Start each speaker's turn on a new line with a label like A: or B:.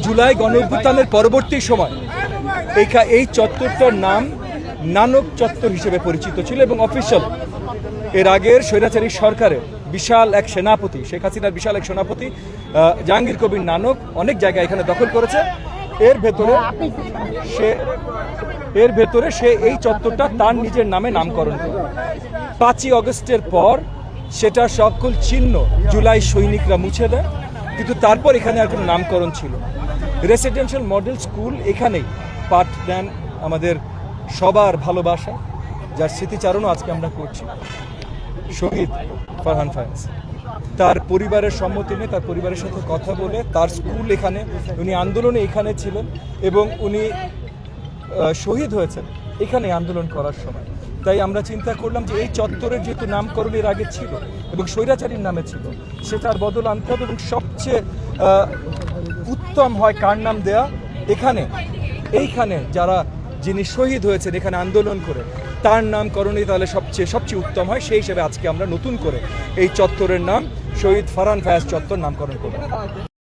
A: জুলাই গণঅভ্যুত্থানের পরবর্তী সময় এই চত্বরটার নাম নানক চত্বর হিসেবে পরিচিত ছিল এবং অফিসিয়াল এর আগের স্বৈরাচারী সরকারের বিশাল এক সেনাপতি, শেখ হাসিনার বিশাল এক সেনাপতি জাহাঙ্গীর কবির নানক অনেক জায়গায় এখানে দখল করেছে। এর ভেতরে সে এই চত্বরটা তার নিজের নামে নামকরণ করে। 5ই আগস্টের পর সেটা সকল চিহ্ন জুলাই সৈনিকরা মুছে দেয়, কিন্তু তারপর এখানে আর কোনো নামকরণ ছিল। রেসিডেন্সিয়াল মডেল স্কুল এখানেই পাঠ দেন আমাদের সবার ভালোবাসা, যার স্মৃতিচারণও আজকে আমরা করছি, শহীদ ফারহান ফায়াজ। তার পরিবারের সম্মতি নিয়ে, তার পরিবারের সাথে কথা বলে, তার স্কুল এখানে, উনি আন্দোলনে এখানে ছিলেন এবং উনি শহীদ হয়েছেন এখানে আন্দোলন করার সময়। তাই আমরা চিন্তা করলাম যে এই চত্বরের যেহেতু নামকরণের আগে ছিল এবং স্বৈরাচারীর নামে ছিল, সেটার বদল আনতে হবে এবং সবচেয়ে উত্তম হয় কার নাম দেয়া। এইখানে যিনি শহীদ হয়েছেন এখানে আন্দোলন করে, তার নামকরণে তাহলে সবচেয়ে উত্তম হয়। সেই হিসেবে আজকে আমরা নতুন করে এই চত্বরের নাম শহীদ ফারহান ফায়াজ চত্বর নামকরণ করব।